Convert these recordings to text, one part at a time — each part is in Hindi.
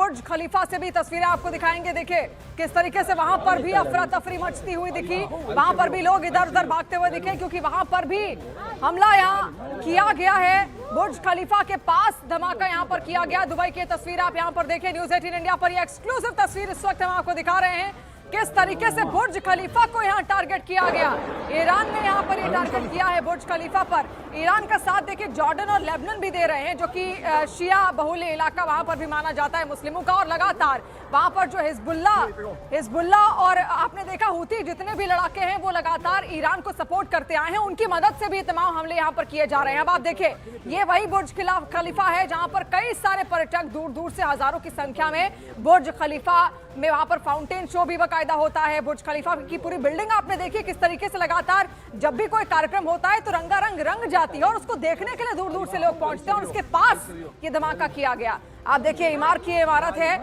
बुर्ज खलीफा से भी तस्वीरें आपको दिखाएंगे। देखिए किस तरीके से वहां पर भी अफरा तफरी मचती हुई दिखी, वहां पर भी लोग इधर उधर भागते हुए दिखे, क्योंकि वहां पर भी हमला यहाँ किया गया है। बुर्ज खलीफा के पास धमाका यहाँ पर किया गया। दुबई की तस्वीर आप यहाँ पर देखें, न्यूज़ 18 इंडिया पर ये एक्सक्लूसिव तस्वीर इस वक्त हम आपको दिखा रहे हैं। किस तरीके से बुर्ज खलीफा को यहाँ टारगेट किया गया। ईरान ने यहाँ पर ये टारगेट किया है बुर्ज खलीफा पर। ईरान का साथ देखिए जॉर्डन और लेबनान भी दे रहे हैं, जो कि शिया बहुल इलाका वहां पर भी माना जाता है मुस्लिमों का। और लगातार वहां पर जो हिजबुल्ला और आपने देखा हूती जितने भी लड़ाके हैं वो लगातार ईरान को सपोर्ट करते आए हैं। उनकी मदद से भी तमाम हमले यहाँ पर किए जा रहे हैं। अब आप देखिए ये वही बुर्ज खलीफा है जहां पर कई सारे पर्यटक दूर दूर से हजारों की संख्या में बुर्ज खलीफा में वहां पर फाउंटेन शो भी बाकायदा होता है। बुर्ज खलीफा की पूरी बिल्डिंग आपने देखी किस तरीके से लगातार जब भी कोई कार्यक्रम होता है तो रंगारंग रंग जाती है और उसको देखने के लिए दूर दूर से लोग पहुंचते हैं। और उसके पास ये धमाका किया गया। आप देखिए इमारत की इमारत है,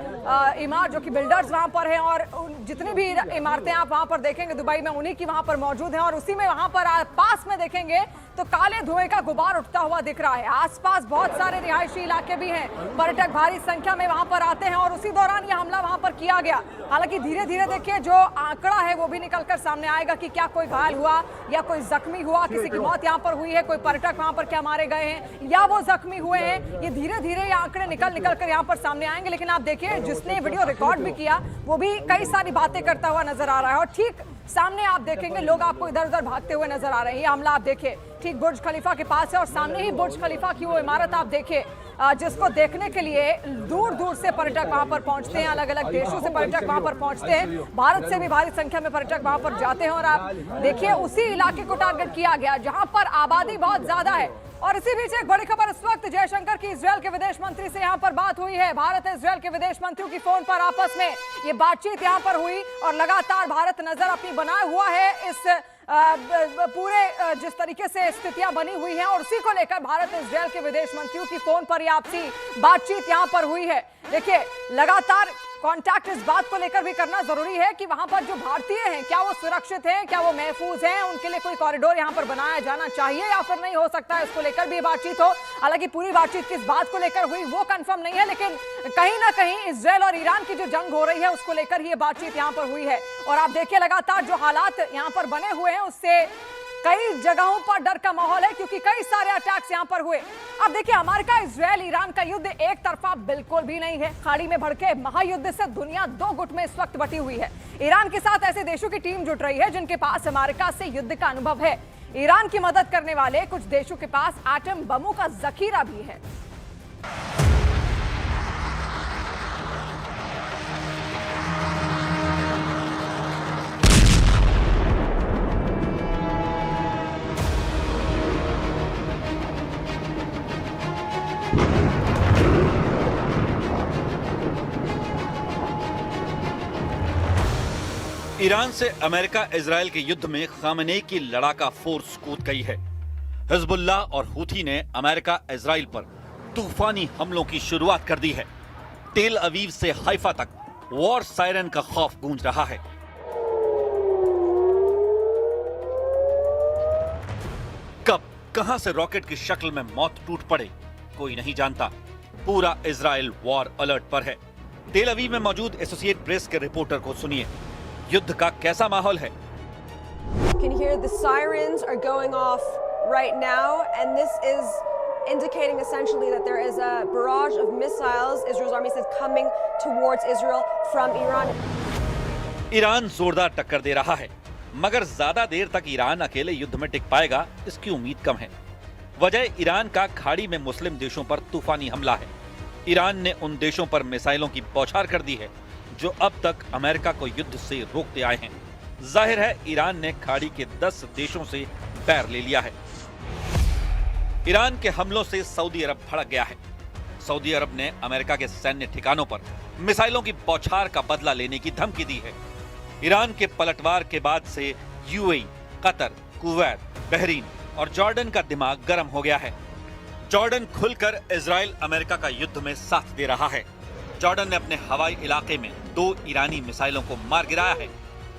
इमारत जो कि बिल्डर्स वहां पर हैं और जितनी भी इमारतें आप वहां पर देखेंगे दुबई में उन्हीं की वहां पर मौजूद हैं। और उसी में वहां पर पास में देखेंगे तो काले धुएं का गुबार उठता हुआ दिख रहा है। आसपास बहुत सारे रिहायशी इलाके भी हैं, पर्यटक भारी संख्या में वहां पर आते हैं और उसी दौरान यह हमला वहां पर किया गया। हालांकि धीरे धीरे देखिए जो आंकड़ा है वो भी निकलकर सामने आएगा कि क्या कोई घायल हुआ या कोई जख्मी हुआ, किसी की मौत यहाँ पर हुई है, कोई पर्यटक वहां पर क्या मारे गए हैं या वो जख्मी हुए हैं। ये धीरे धीरे ये आंकड़े निकल कर यहाँ पर सामने आएंगे। लेकिन आप देखिए जिसने वीडियो रिकॉर्ड भी किया वो भी कई सारी बातें करता हुआ नजर आ रहा है। और ठीक सामने आप देखेंगे लोग आपको इधर उधर भागते हुए नजर आ रहे हैं। ये हमला आप देखिए ठीक बुर्ज खलीफा के पास है और सामने ही बुर्ज खलीफा की वो इमारत आप देखिए जिसको देखने के लिए दूर दूर से पर्यटक वहां पर पहुंचते हैं। अलग अलग देशों से पर्यटक वहां पर पहुंचते हैं, भारत से भी भारी संख्या में पर्यटक वहां पर जाते हैं। और आप देखिए उसी इलाके को टारगेट किया गया जहां पर आबादी बहुत ज्यादा है। और इसी बीच एक बड़ी खबर इस वक्त जयशंकर की इजरायल के विदेश मंत्री से यहाँ पर बात हुई है। भारत और इजरायल के विदेश मंत्रियों की फोन पर आपस में ये बातचीत यहाँ पर हुई और लगातार भारत नजर अपनी बनाए हुआ है इस पूरे जिस तरीके से स्थितियां बनी हुई हैं और उसी को लेकर भारत और इजरायल के विदेश मंत्रियों की फोन पर आपसी बातचीत यहाँ पर हुई है। देखिए लगातार कांटेक्ट इस बात को लेकर भी करना जरूरी है कि वहां पर जो भारतीय हैं क्या वो सुरक्षित हैं, क्या वो महफूज हैं, उनके लिए कोई कॉरिडोर यहां पर बनाया जाना चाहिए या फिर नहीं हो सकता है, इसको लेकर भी बातचीत हो। हालांकि पूरी बातचीत किस बात को लेकर हुई वो कंफर्म नहीं है, लेकिन कहीं ना कहीं इजरायल और ईरान की जो जंग हो रही है उसको लेकर ये बातचीत यहाँ पर हुई है। और आप देखिए लगातार जो हालात यहाँ पर बने हुए हैं उससे कई जगहों पर डर का माहौल है क्योंकि कई सारे अटैक्स यहां पर हुए। अब देखिए अमेरिका इजरायल ईरान का युद्ध एक तरफा बिल्कुल भी नहीं है। खाड़ी में भड़के महायुद्ध से दुनिया दो गुट में इस वक्त बटी हुई है। ईरान के साथ ऐसे देशों की टीम जुट रही है जिनके पास अमेरिका से युद्ध का अनुभव है। ईरान की मदद करने वाले कुछ देशों के पास एटम बमों का जखीरा भी है। ईरान से अमेरिका इजरायल के युद्ध में खामनेई की लड़ाका फोर्स कूद गई है। हिजबुल्ला और हूथी ने अमेरिका इजरायल पर तूफानी हमलों की शुरुआत कर दी है। तेल अवीव से हाइफा तक वॉर सायरन का खौफ गूंज रहा है। कब कहां से रॉकेट की शक्ल में मौत टूट पड़े कोई नहीं जानता। पूरा इजरायल वॉर अलर्ट पर है। तेल अवीव में मौजूद एसोसिएट प्रेस के रिपोर्टर को सुनिए, युद्ध का कैसा माहौल है। Can hear the sirens are going off right now and this is indicating essentially that there is a barrage of missiles Israel's army says coming towards Israel from Iran. Iran जोरदार टक्कर दे रहा है मगर ज्यादा देर तक ईरान अकेले युद्ध में टिक पाएगा इसकी उम्मीद कम है। वजह ईरान का खाड़ी में मुस्लिम देशों पर तूफानी हमला है। ईरान ने उन देशों पर मिसाइलों की बौछार कर दी है जो अब तक अमेरिका को युद्ध से रोकते आए हैं। जाहिर है ईरान ने खाड़ी के 10 देशों से पैर ले लिया है। ईरान के हमलों से सऊदी अरब भड़क गया है। सऊदी अरब ने अमेरिका के सैन्य ठिकानों पर मिसाइलों की बौछार का बदला लेने की धमकी दी है। ईरान के पलटवार के बाद से यूएई, कतर, कुवैत, बहरीन और जॉर्डन का दिमाग गर्म हो गया है। जॉर्डन खुलकर इजराइल अमेरिका का युद्ध में साथ दे रहा है। जॉर्डन ने अपने हवाई इलाके में 2 ईरानी मिसाइलों को मार गिराया है।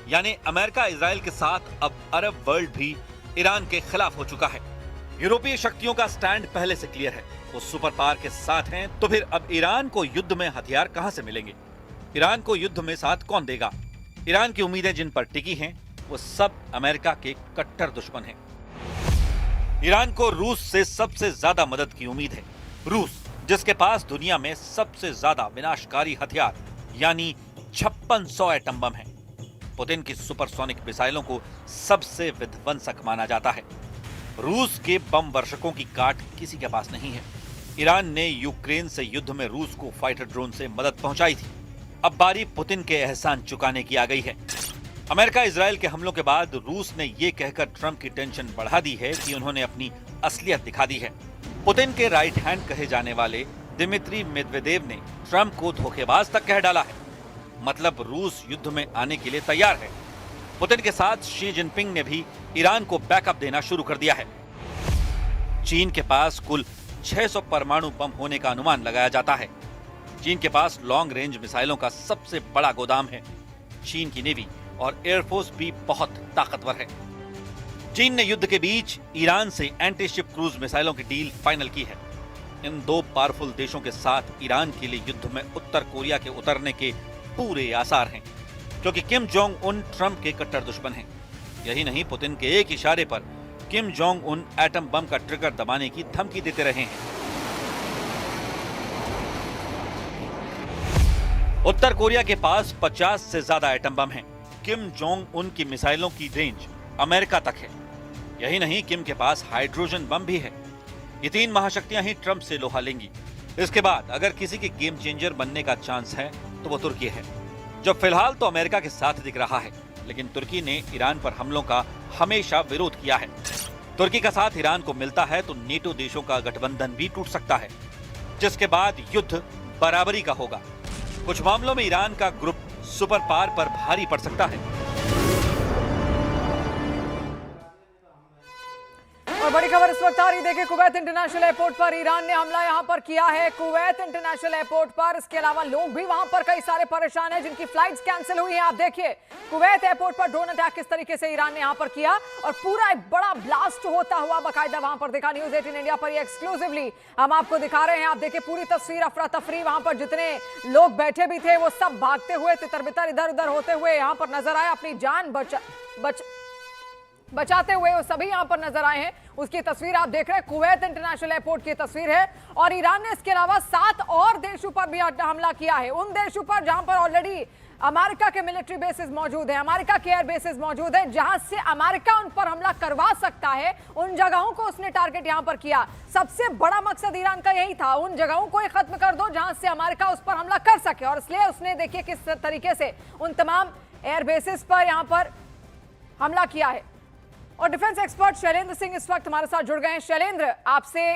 यानी अमेरिका इजराइल के साथ अब अरब वर्ल्ड भी ईरान के खिलाफ हो चुका है। यूरोपीय शक्तियों का स्टैंड पहले से क्लियर है, वो सुपर पावर के साथ हैं, तो फिर अब ईरान को युद्ध में हथियार कहां से मिलेंगे? ईरान को युद्ध में साथ कौन देगा? ईरान की उम्मीदें जिन पर टिकी हैं, वो सब अमेरिका के कट्टर दुश्मन हैं। ईरान को रूस से सबसे ज्यादा मदद की उम्मीद है। रूस, जिसके पास दुनिया में सबसे ज्यादा विनाशकारी हथियार यानी 5600 एटम बम है। पुतिन की सुपरसोनिक मिसाइलों को सबसे विध्वंसक माना जाता है। रूस के बम वर्षकों की काट किसी के पास नहीं है। ईरान ने यूक्रेन से युद्ध में रूस को फाइटर ड्रोन से मदद पहुंचाई थी। अब बारी पुतिन के एहसान चुकाने की आ गई है। अमेरिका इजराइल के हमलों के बाद रूस ने यह कहकर ट्रंप की टेंशन बढ़ा दी है कि उन्होंने अपनी असलियत दिखा दी है। पुतिन के राइट हैंड कहे जाने वाले दिमित्री मेदवेदेव ने ट्रंप को धोखेबाज तक कह डाला है। मतलब रूस युद्ध में आने के लिए तैयार है। पुतिन के साथ शी जिनपिंग ने भी ईरान को बैकअप देना शुरू कर दिया है। चीन के पास कुल 600 परमाणु बम होने का अनुमान लगाया जाता है। चीन के पास लॉन्ग रेंज मिसाइलों का सबसे बड़ा गोदाम है। चीन की नेवी और एयरफोर्स भी बहुत ताकतवर है। चीन ने युद्ध के बीच ईरान से एंटी शिप क्रूज मिसाइलों की डील फाइनल की है। इन दो पावरफुल देशों के साथ ईरान के लिए युद्ध में उत्तर कोरिया के उतरने के पूरे आसार हैं, क्योंकि किम जोंग उन ट्रंप के कट्टर दुश्मन हैं। यही नहीं, पुतिन के एक इशारे पर Kim Jong Un atom bomb का ट्रिगर दबाने की धमकी देते रहे हैं। उत्तर कोरिया के पास 50 से ज्यादा एटम बम हैं। किम जोंग उन की मिसाइलों की रेंज अमेरिका तक है। यही नहीं, किम के पास हाइड्रोजन बम भी है। ये तीन महाशक्तियां ही ट्रंप से लोहा लेंगी। इसके बाद अगर किसी के गेम चेंजर बनने का चांस है तो वो तुर्की है, जो फिलहाल तो अमेरिका के साथ दिख रहा है, लेकिन तुर्की ने ईरान पर हमलों का हमेशा विरोध किया है। तुर्की का साथ ईरान को मिलता है तो नेटो देशों का गठबंधन भी टूट सकता है, जिसके बाद युद्ध बराबरी का होगा। कुछ मामलों में ईरान का ग्रुप सुपर पावर पर भारी पड़ सकता है। और बड़ी खबर इस वक्त आ रही, देखिए कुवैत इंटरनेशनल एयरपोर्ट पर ईरान ने हमला यहां पर किया है। कुवैत इंटरनेशनल एयरपोर्ट पर, इसके अलावा लोग भी वहां पर कई सारे परेशान हैं जिनकी फ्लाइट्स कैंसिल हुई हैं। आप देखिए कुवैत एयरपोर्ट पर ड्रोन अटैक किस तरीके से ईरान ने यहां पर किया और पूरा एक बड़ा ब्लास्ट होता हुआ बाकायदा वहां पर दिखा। न्यूज़ 18 इंडिया पर ये एक्सक्लूसिवली हम आपको दिखा रहे हैं। आप देखिए पूरी तस्वीर, अफरा तफरी, वहां पर जितने लोग बैठे भी थे वो सब भागते हुए, तितर बितर इधर उधर होते हुए यहां पर नजर आए। अपनी जान बचाते हुए वो सभी यहां पर नजर आए हैं। उसकी तस्वीर आप देख रहे हैं, कुवैत इंटरनेशनल एयरपोर्ट की तस्वीर है। और ईरान ने इसके अलावा 7 और देशों पर भी हमला किया है। उन देशों पर जहां पर ऑलरेडी अमेरिका के मिलिट्री बेसिस मौजूद हैं, अमेरिका के एयर बेसिस मौजूद हैं, जहां से अमेरिका उन पर हमला करवा सकता है, उन जगहों को उसने टारगेट यहां पर किया। सबसे बड़ा मकसद ईरान का यही था, उन जगहों को ही खत्म कर दो जहां से अमेरिका उस पर हमला कर सके। और इसलिए उसने देखिए किस तरीके से उन तमाम एयर बेसिस पर यहां पर हमला किया है। और डिफेंस एक्सपर्ट शैलेंद्र सिंह इस वक्त हमारे साथ जुड़ गए हैं। शैलेंद्र, आपसे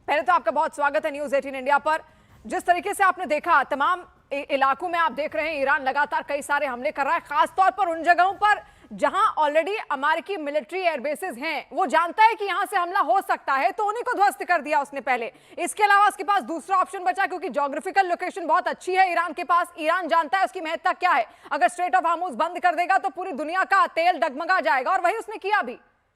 पहले तो आपका बहुत स्वागत है न्यूज़ 18 इंडिया पर। जिस तरीके से आपने देखा, तमाम इलाकों में आप देख रहे हैं ईरान लगातार कई सारे हमले कर रहा है, खासतौर पर उन जगहों पर जहां ऑलरेडी अमेरिकी मिलिट्री एयरबेसेस हैं। वो जानता है कि यहां से हमला हो सकता है तो उन्हीं को ध्वस्त कर दिया उसने पहले। इसके अलावा उसके पास दूसरा ऑप्शन बचा, क्योंकि ज्योग्राफिकल लोकेशन बहुत अच्छी है ईरान के पास। ईरान जानता है उसकी महत्ता क्या है। अगर स्ट्रेट ऑफ हार्मुज बंद कर देगा तो पूरी दुनिया का तेल डगमगा जाएगा, और वही उसने किया भी।